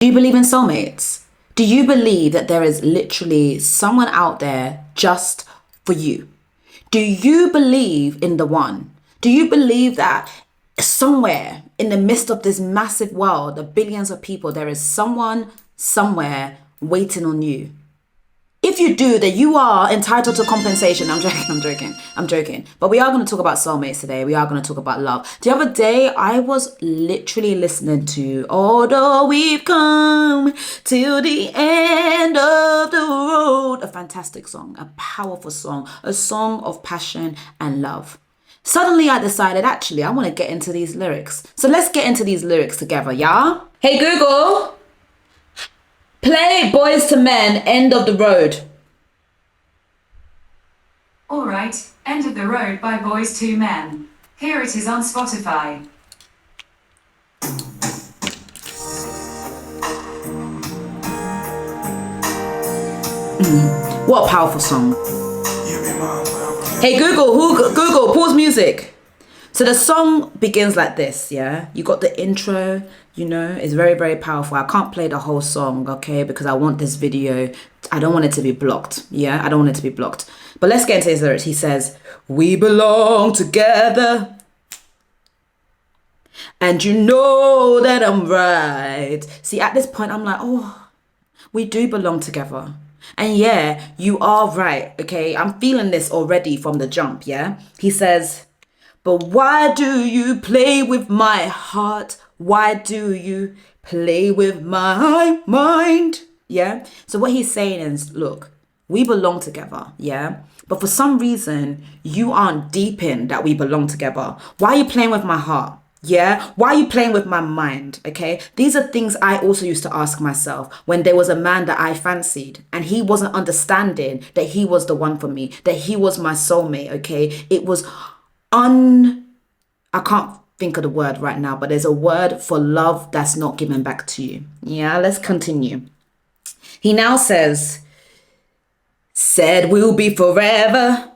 Do you believe in soulmates? Do you believe that there is literally someone out there just for you? Do you believe in the one? Do you believe that somewhere in the midst of this massive world of billions of people, there is someone somewhere waiting on you? If you do, then you are entitled to compensation. I'm joking. But we are going to talk about soulmates today. We are going to talk about love. The other day, I was literally listening to Although We've Come Till the End of the Road. A fantastic song, a powerful song, a song of passion and love. Suddenly, I decided, actually, I want to get into these lyrics. So let's get into these lyrics together, yeah? Hey, Google. Play Boys to Men, End of the Road. Alright, End of the Road by Boys to Men. Here it is on Spotify. What a powerful song. Hey Google, pause music. So the song begins like this, yeah? You got the intro, it's very, very powerful. I can't play the whole song, okay? Because I want this video, I don't want it to be blocked, yeah? I don't want it to be blocked. But let's get into his lyrics. He says, we belong together. And you know that I'm right. See, at this point, I'm like, oh, we do belong together. And yeah, you are right, okay? I'm feeling this already from the jump, yeah? He says, but why do you play with my heart? Why do you play with my mind? Yeah? So what he's saying is, look, we belong together, yeah? But for some reason, you aren't deep in that we belong together. Why are you playing with my heart? Yeah? Why are you playing with my mind? Okay? These are things I also used to ask myself when there was a man that I fancied and he wasn't understanding that he was the one for me, that he was my soulmate, okay? It was I can't think of the word right now, but there's a word for love that's not given back to you. Yeah, let's continue. He now says, said we'll be forever.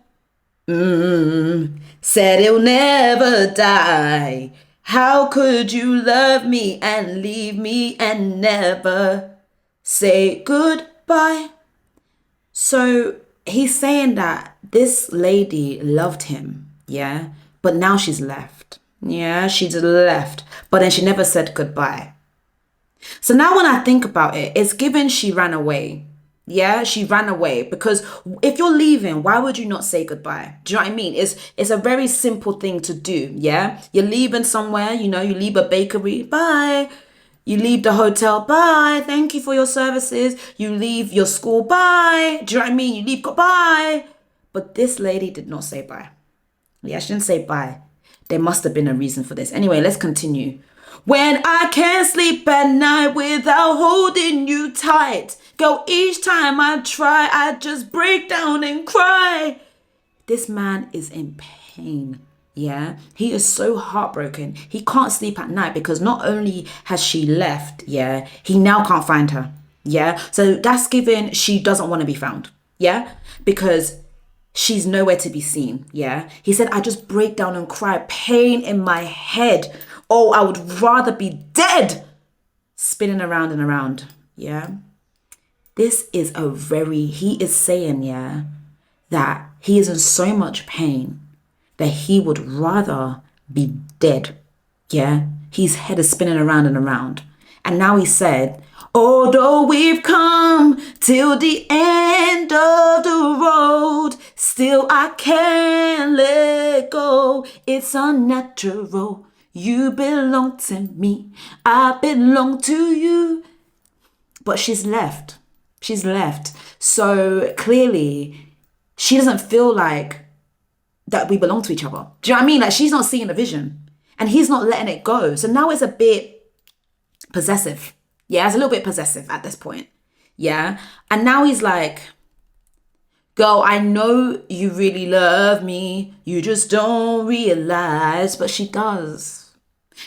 Said he'll never die. How could you love me and leave me and never say goodbye? So he's saying that this lady loved him, yeah? But now she's left. Yeah, she's left. But then she never said goodbye. So now when I think about it, it's given she ran away. Yeah, she ran away because if you're leaving, why would you not say goodbye? Do you know what I mean? It's a very simple thing to do. Yeah, you're leaving somewhere, you leave a bakery, bye. You leave the hotel, bye. Thank you for your services. You leave your school, bye. Do you know what I mean? You leave, bye. But this lady did not say bye. Yeah, she didn't say bye. There must have been a reason for this. Anyway, let's continue. When I can't sleep at night without holding you tight. Girl, each time I try, I just break down and cry. This man is in pain. Yeah, he is so heartbroken. He can't sleep at night because not only has she left, yeah, he now can't find her. Yeah, so that's given she doesn't want to be found. Yeah, because she's nowhere to be seen. Yeah, he said, I just break down and cry, pain in my head. Oh, I would rather be dead. Spinning around and around. Yeah. This is he is saying, yeah, that he is in so much pain that he would rather be dead. Yeah. His head is spinning around and around. And now he said, although we've come till the end of the road, still I can't let go. It's unnatural. You belong to me. I belong to you. But she's left. She's left. So clearly, she doesn't feel like that we belong to each other. Do you know what I mean? Like, she's not seeing the vision. And he's not letting it go. So now it's a bit possessive. Yeah, it's a little bit possessive at this point. Yeah. And now he's like, girl, I know you really love me. You just don't realize. But she does.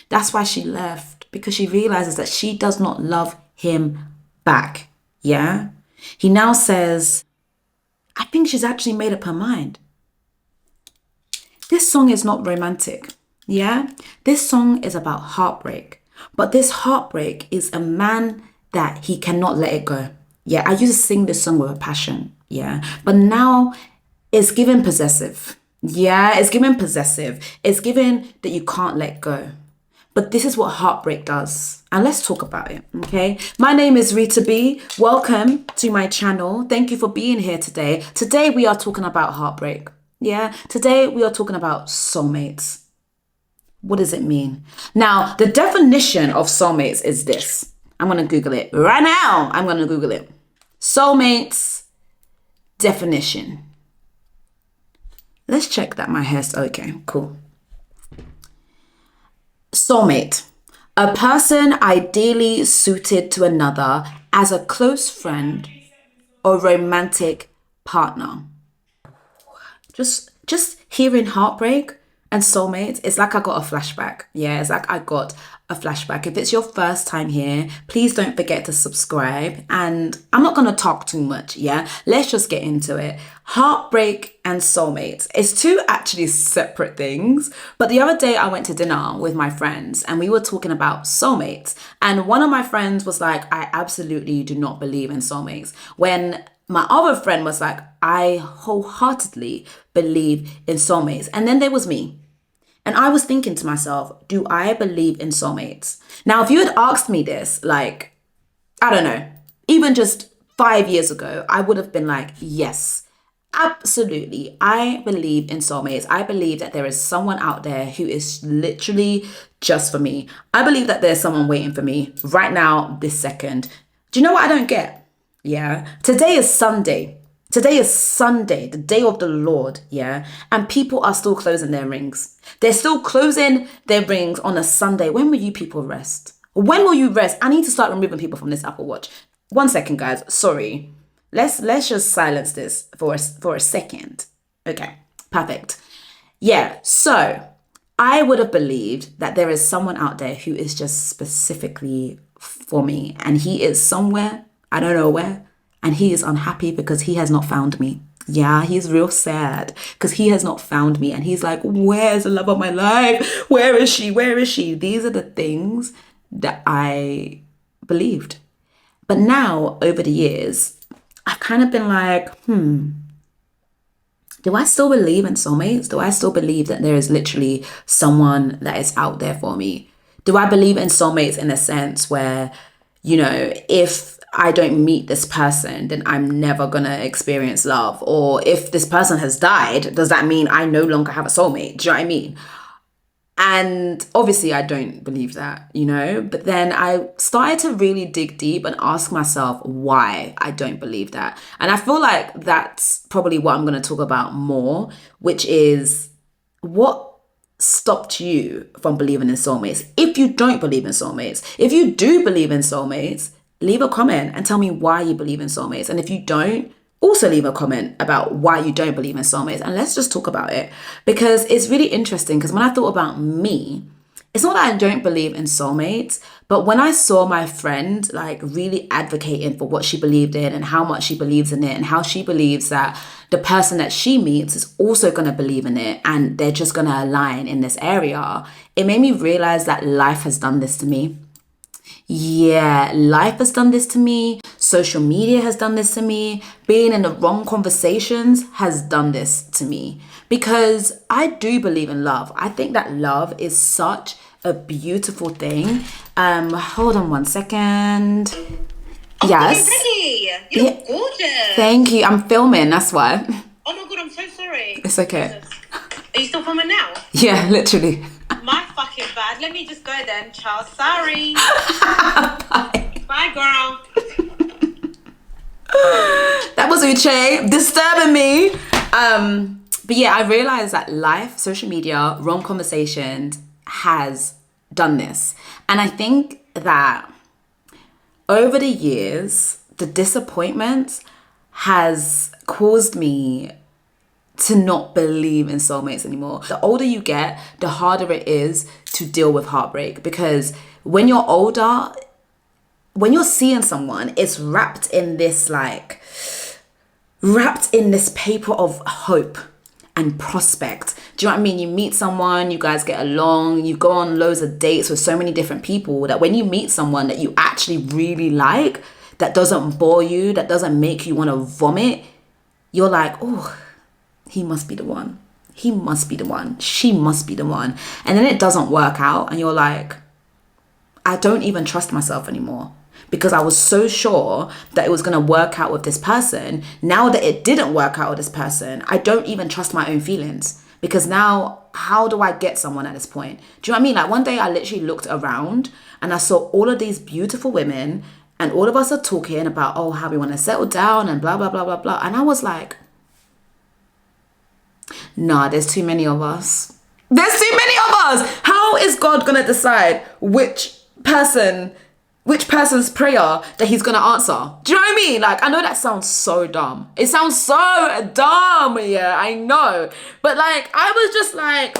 That's why she left. Because she realizes that she does not love him back. Yeah. He now says, I think she's actually made up her mind. This song is not romantic. Yeah. This song is about heartbreak. But this heartbreak is a man that he cannot let it go. Yeah, I used to sing this song with a passion. Yeah, but now it's given possessive. Yeah, it's given possessive. It's given that you can't let go. But this is what heartbreak does. And let's talk about it, okay? My name is Rita B. Welcome to my channel. Thank you for being here today. Today we are talking about heartbreak. Yeah, today we are talking about soulmates. What does it mean? Now, the definition of soulmates is this. I'm going to Google it right now. I'm going to Google it. Soulmates definition. Let's check that my hair's okay. Cool. Soulmate. A person ideally suited to another as a close friend or romantic partner. Just hearing heartbreak and soulmates, it's like I got a flashback. Yeah, it's like I got a flashback. If it's your first time here, please don't forget to subscribe. And I'm not going to talk too much. Yeah, let's just get into it. Heartbreak and soulmates. It's two actually separate things. But the other day I went to dinner with my friends and we were talking about soulmates. And one of my friends was like, I absolutely do not believe in soulmates. When my other friend was like, I wholeheartedly believe in soulmates. And then there was me. And I was thinking to myself, do I believe in soulmates? Now, if you had asked me this, like, I don't know, even just 5 years ago, I would have been like, yes, absolutely. I believe in soulmates. I believe that there is someone out there who is literally just for me. I believe that there's someone waiting for me right now, this second. Do you know what I don't get? Yeah. Today is Sunday. Today is Sunday, the day of the Lord, yeah? And people are still closing their rings. They're still closing their rings on a Sunday. When will you people rest? When will you rest? I need to start removing people from this Apple Watch. 1 second, guys. Sorry. Let's just silence this for a second. Okay, perfect. Yeah, so I would have believed that there is someone out there who is just specifically for me. And he is somewhere, I don't know where, and he is unhappy because he has not found me. Yeah, he's real sad because he has not found me. And he's like, where's the love of my life? Where is she? Where is she? These are the things that I believed. But now, over the years, I've kind of been like, do I still believe in soulmates? Do I still believe that there is literally someone that is out there for me? Do I believe in soulmates in a sense where, you know, if I don't meet this person, then I'm never gonna experience love? Or if this person has died, does that mean I no longer have a soulmate? Do you know what I mean? And obviously I don't believe that, you know, but then I started to really dig deep and ask myself why I don't believe that. And I feel like that's probably what I'm going to talk about more, which is what stopped you from believing in soulmates. If you don't believe in soulmates, if you do believe in soulmates, leave a comment and tell me why you believe in soulmates. And if you don't, also leave a comment about why you don't believe in soulmates, and let's just talk about it, because it's really interesting. Because when I thought about me, it's not that I don't believe in soulmates, but when I saw my friend like really advocating for what she believed in and how much she believes in it and how she believes that the person that she meets is also going to believe in it and they're just going to align in this area, it made me realize that life has done this to me. Yeah, life has done this to me. Social media has done this to me. Being in the wrong conversations has done this to me. Because I do believe in love. I think that love is such a beautiful thing. Hold on 1 second. Yes. You're ready. You're gorgeous. Thank you. I'm filming, that's why. Oh my god, I'm so sorry. It's okay. Are you still filming now? Yeah, literally. My fucking bad. Let me just go then, child. Sorry. Bye. Bye, girl. That was Uche disturbing me. But yeah, I realized that life, social media, wrong conversations has done this. And I think that over the years, the disappointment has caused me to not believe in soulmates anymore. The older you get, the harder it is to deal with heartbreak, because when you're older, when you're seeing someone, it's wrapped in this paper of hope. and prospect. Do you know what I mean? You meet someone, you guys get along, you go on loads of dates with so many different people, that when you meet someone that you actually really like, that doesn't bore you, that doesn't make you want to vomit, you're like, oh, he must be the one. He must be the one. She must be the one. And then it doesn't work out and you're like, I don't even trust myself anymore, because I was so sure that it was going to work out with this person. Now that it didn't work out with this person, I don't even trust my own feelings, because now how do I get someone at this point? Do you know what I mean? Like one day I literally looked around and I saw all of these beautiful women and all of us are talking about, oh, how we want to settle down and blah, blah, blah, blah, blah. And I was like, nah, there's too many of us. There's too many of us. How is God going to decide which person's prayer that he's gonna answer? Do you know what I mean? Like, I know that sounds so dumb. It sounds so dumb, yeah, I know. But like, I was just like,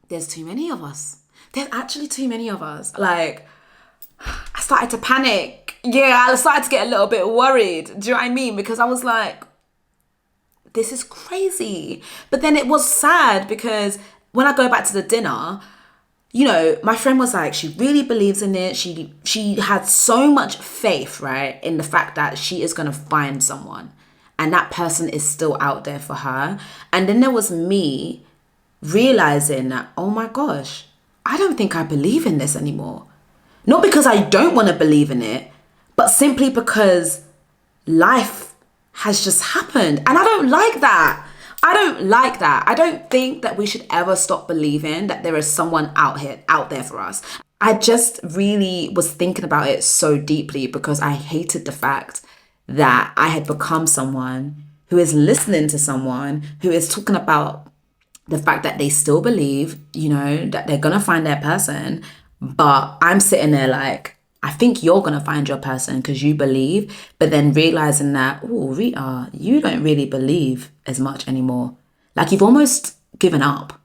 there's too many of us. There's actually too many of us. Like, I started to panic. Yeah, I started to get a little bit worried. Do you know what I mean? Because I was like, this is crazy. But then it was sad, because when I go back to the dinner, you know, my friend was like, she really believes in it. She had so much faith, right, in the fact that she is going to find someone and that person is still out there for her. And then there was me realizing that, oh my gosh, I don't think I believe in this anymore. Not because I don't want to believe in it, but simply because life has just happened. And I don't like that. I don't like that. I don't think that we should ever stop believing that there is someone out there for us. I just really was thinking about it so deeply, because I hated the fact that I had become someone who is listening to someone who is talking about the fact that they still believe, you know, that they're going to find their person. But I'm sitting there like, I think you're going to find your person because you believe, but then realizing that, oh, Rita, you don't really believe as much anymore. Like, you've almost given up.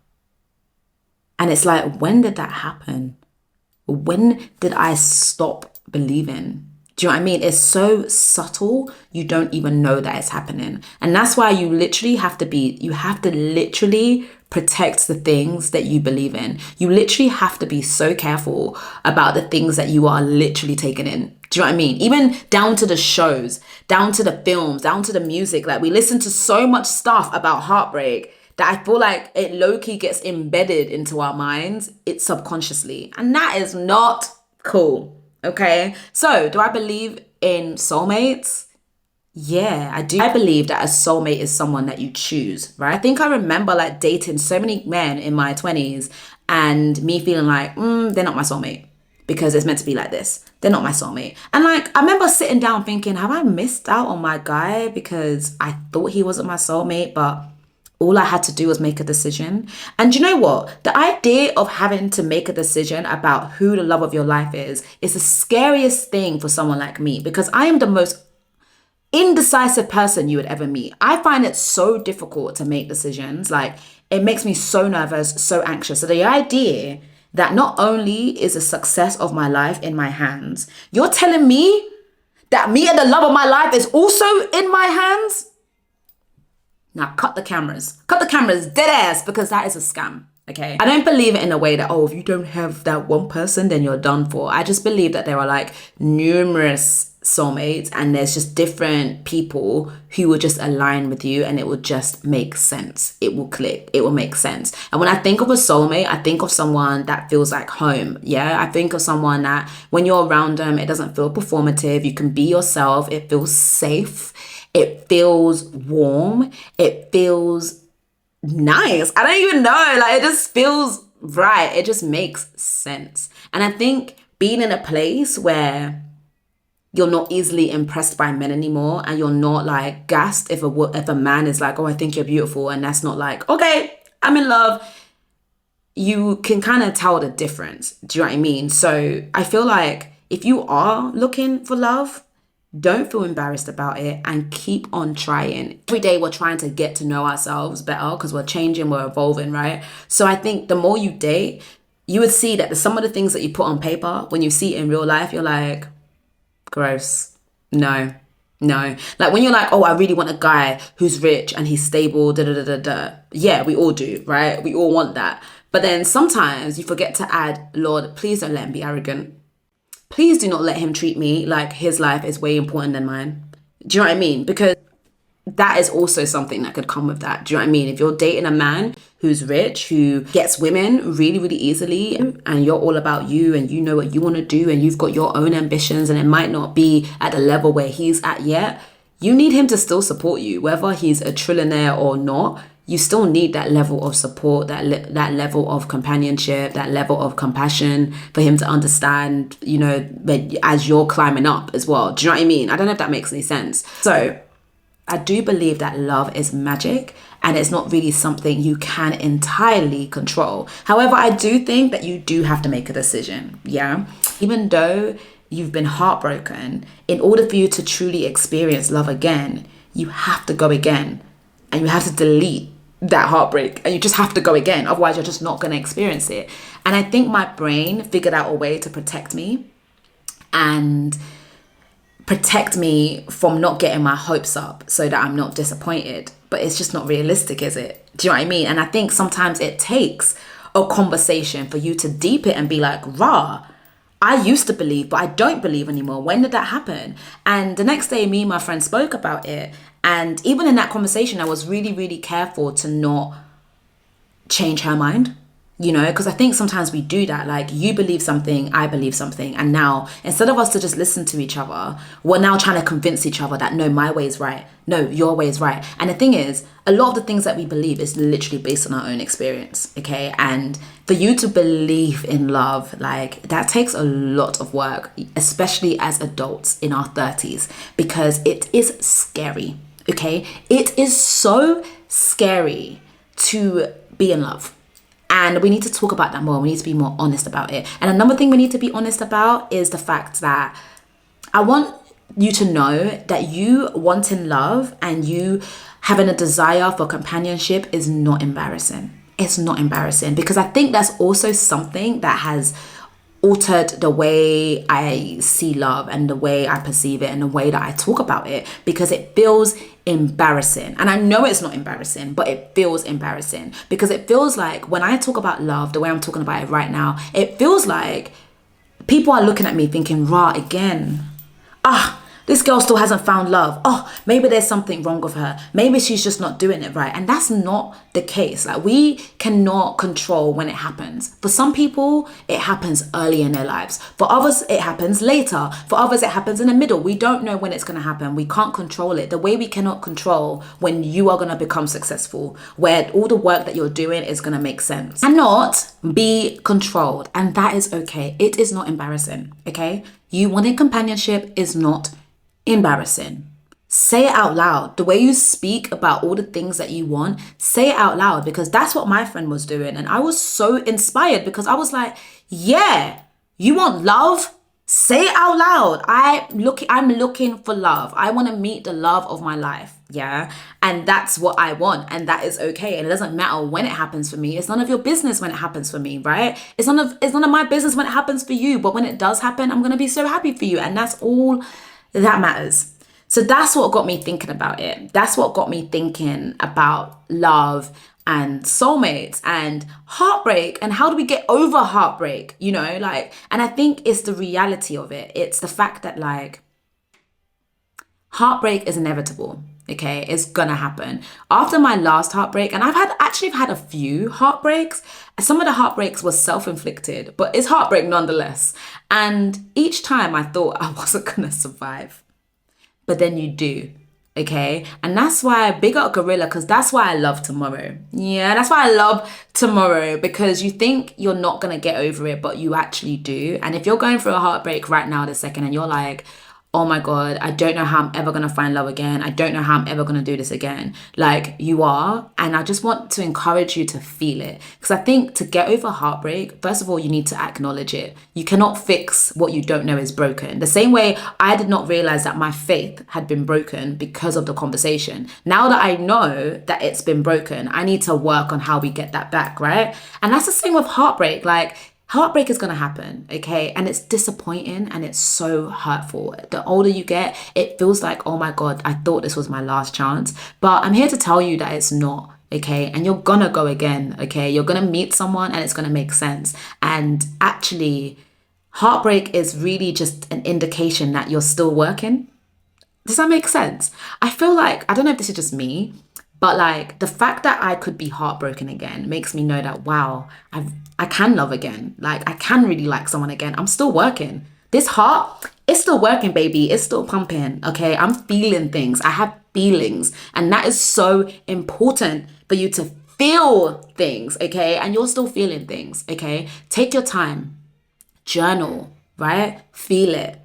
And it's like, when did that happen? When did I stop believing? Do you know what I mean? It's so subtle, you don't even know that it's happening. And that's why you have to literally protect the things that you believe in. You literally have to be so careful about the things that you are literally taking in. Do you know what I mean? Even down to the shows, down to the films, down to the music. Like, we listen to so much stuff about heartbreak that I feel like it low-key gets embedded into our minds, it's subconsciously. And that is not cool. Okay, so do I believe in soulmates? Yeah, I do. I believe that a soulmate is someone that you choose, right? I think I remember like dating so many men in my 20s and me feeling like, they're not my soulmate because it's meant to be like this. They're not my soulmate. And like, I remember sitting down thinking, have I missed out on my guy because I thought he wasn't my soulmate, but all I had to do was make a decision. And you know what? The idea of having to make a decision about who the love of your life is the scariest thing for someone like me, because I am the most indecisive person you would ever meet. I find it so difficult to make decisions. Like, it makes me so nervous, so anxious. So the idea that not only is the success of my life in my hands, you're telling me that me and the love of my life is also in my hands? Now, cut the cameras. Cut the cameras, dead ass, because that is a scam, okay? I don't believe it in a way that, oh, if you don't have that one person, then you're done for. I just believe that there are like numerous soulmates and there's just different people who will just align with you and it will just make sense. It will click. It will make sense. And when I think of a soulmate, I think of someone that feels like home, yeah? I think of someone that when you're around them, it doesn't feel performative. You can be yourself. It feels safe. It feels warm. It feels nice. I don't even know. Like, it just feels right. It just makes sense. And I think being in a place where you're not easily impressed by men anymore and you're not like gassed if a man is like, oh, I think you're beautiful. And that's not like, okay, I'm in love. You can kind of tell the difference. Do you know what I mean? So I feel like if you are looking for love, don't feel embarrassed about it and keep on trying. Every day we're trying to get to know ourselves better because we're changing, we're evolving, right? So I think the more you date, you would see that some of the things that you put on paper, when you see it in real life, you're like, gross. No, No. Like when you're like, oh, I really want a guy who's rich and he's stable, da da da da da. Yeah, we all do, right? We all want that. But then sometimes you forget to add, Lord, please don't let him be arrogant. Please do not let him treat me like his life is way important than mine. Do you know what I mean? Because that is also something that could come with that. Do you know what I mean? If you're dating a man who's rich, who gets women really, really easily, and you're all about you and you know what you want to do and you've got your own ambitions and it might not be at the level where he's at yet, you need him to still support you. Whether he's a trillionaire or not, you still need that level of support, that level of companionship, that level of compassion for him to understand, you know, as you're climbing up as well. Do you know what I mean? I don't know if that makes any sense. So I do believe that love is magic and it's not really something you can entirely control. However, I do think that you do have to make a decision. Yeah. Even though you've been heartbroken, in order for you to truly experience love again, you have to go again and you have to delete that heartbreak and you just have to go again. Otherwise, you're just not going to experience it. And I think my brain figured out a way to protect me and protect me from not getting my hopes up so that I'm not disappointed. But it's just not realistic, is it? Do you know what I mean? And I think sometimes it takes a conversation for you to deep it and be like, rah, I used to believe, but I don't believe anymore. When did that happen? And the next day, me and my friend spoke about it. And even in that conversation, I was really, really careful to not change her mind. You know, because I think sometimes we do that. Like, you believe something, I believe something. And now, instead of us to just listen to each other, we're now trying to convince each other that, no, my way is right. No, your way is right. And the thing is, a lot of the things that we believe is literally based on our own experience. Okay. And for you to believe in love, like, that takes a lot of work, especially as adults in our 30s, because it is scary. Okay. It is so scary to be in love. And we need to talk about that more. We need to be more honest about it. And another thing we need to be honest about is the fact that I want you to know that you wanting love and you having a desire for companionship is not embarrassing. It's not embarrassing, because I think that's also something that has altered the way I see love and the way I perceive it and the way that I talk about it, because it feels embarrassing. And I know it's not embarrassing, but it feels embarrassing, because it feels like when I talk about love the way I'm talking about it right now, it feels like people are looking at me thinking, rah, again. This girl still hasn't found love. Oh, maybe there's something wrong with her. Maybe she's just not doing it right. And that's not the case. Like, we cannot control when it happens. For some people, it happens early in their lives. For others, it happens later. For others, it happens in the middle. We don't know when it's going to happen. We can't control it. The way we cannot control when you are going to become successful, where all the work that you're doing is going to make sense and not be controlled. And that is okay. It is not embarrassing. Okay. You wanting companionship is not embarrassing. Say it out loud. The way you speak about all the things that you want, say it out loud, because that's what my friend was doing. And I was so inspired, because I was like, yeah, you want love? Say it out loud. I'm looking for love. I want to meet the love of my life. Yeah. And that's what I want. And that is okay. And it doesn't matter when it happens for me. It's none of your business when it happens for me, right? It's none of my business when it happens for you. But when it does happen, I'm going to be so happy for you. And that's all that matters. So that's what got me thinking about it. That's what got me thinking about love and soulmates and heartbreak, and how do we get over heartbreak, you know, like, and I think it's the reality of it. It's the fact that, like, heartbreak is inevitable. Okay, it's gonna happen. After my last heartbreak, and I've had a few heartbreaks. Some of the heartbreaks were self-inflicted, but it's heartbreak nonetheless. And each time I thought I wasn't gonna survive, but then you do. Okay, and that's why big up Gorilla, because that's why I love tomorrow. Yeah, that's why I love tomorrow, because you think you're not gonna get over it, but you actually do. And if you're going through a heartbreak right now, this second, and you're like, oh my God, I don't know how I'm ever going to find love again. I don't know how I'm ever going to do this again. Like, you are. And I just want to encourage you to feel it. Because I think to get over heartbreak, first of all, you need to acknowledge it. You cannot fix what you don't know is broken. The same way I did not realize that my faith had been broken because of the conversation. Now that I know that it's been broken, I need to work on how we get that back, right? And that's the same with heartbreak. Like, Heartbreak is going to happen, okay? And it's disappointing and it's so hurtful. The older you get, it feels like, oh my God, I thought this was my last chance. But I'm here to tell you that it's not, okay? And you're going to go again, okay? You're going to meet someone and it's going to make sense. And actually, heartbreak is really just an indication that you're still working. Does that make sense? I feel like, I don't know if this is just me, but like the fact that I could be heartbroken again makes me know that, wow, I can love again. Like I can really like someone again. I'm still working. This heart, it's still working, baby. It's still pumping. Okay. I'm feeling things. I have feelings. And that is so important for you to feel things. Okay. And you're still feeling things. Okay. Take your time. Journal, right? Feel it.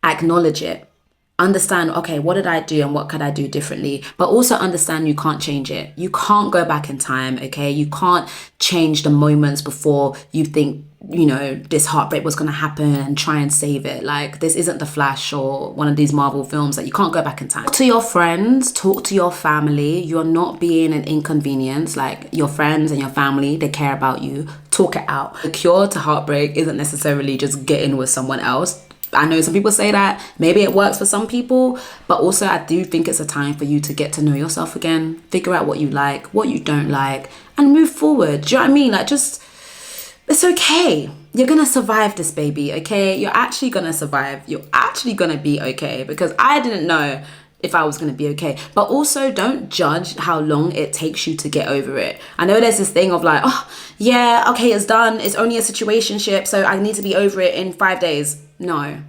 Acknowledge it. Understand, okay, what did I do and what could I do differently? But also understand you can't change it. You can't go back in time, okay? You can't change the moments before you think, you know, this heartbreak was going to happen and try and save it. Like, this isn't The Flash or one of these Marvel films that you can't go back in time. Talk to your friends, talk to your family. You're not being an inconvenience. Like, your friends and your family, they care about you. Talk it out. The cure to heartbreak isn't necessarily just getting with someone else. I know some people say that maybe it works for some people, but also I do think it's a time for you to get to know yourself again, figure out what you like, what you don't like, and move forward. Do you know what I mean? Like, just, it's okay. You're gonna survive this, baby, okay? You're actually gonna survive. You're actually gonna be okay, because I didn't know if I was gonna be okay. But also, don't judge how long it takes you to get over it. I know there's this thing of like, oh, yeah, okay, it's done. It's only a situationship, so I need to be over it in 5 days. No.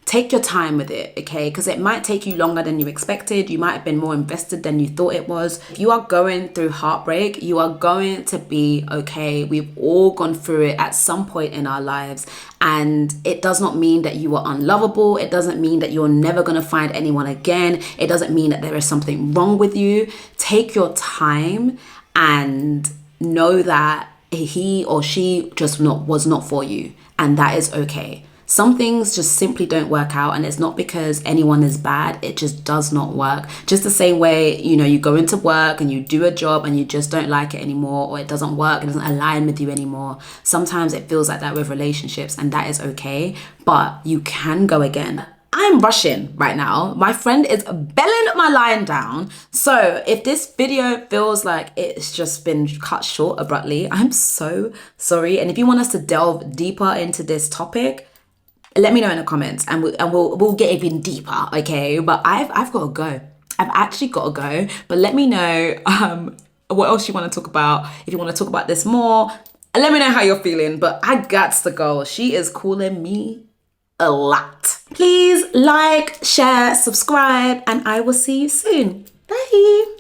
Take your time with it, okay? Because it might take you longer than you expected. You might have been more invested than you thought it was. If you are going through heartbreak, you are going to be okay. We've all gone through it at some point in our lives. And it does not mean that you are unlovable. It doesn't mean that you're never going to find anyone again. It doesn't mean that there is something wrong with you. Take your time and know that he or she just was not for you. And that is okay. Some things just simply don't work out, and it's not because anyone is bad. It just does not work. Just the same way, you know, you go into work and you do a job and you just don't like it anymore, or it doesn't work, it doesn't align with you anymore. Sometimes it feels like that with relationships, and that is okay, but you can go again. I'm rushing right now. My friend is belling my line down. So if this video feels like it's just been cut short abruptly, I'm so sorry. And if you want us to delve deeper into this topic, let me know in the comments, and we'll get even deeper, okay? But I've got to go. I've actually got to go. But let me know what else you want to talk about. If you want to talk about this more, let me know how you're feeling. But I got to go. She is calling me a lot. Please like, share, subscribe, and I will see you soon. Bye.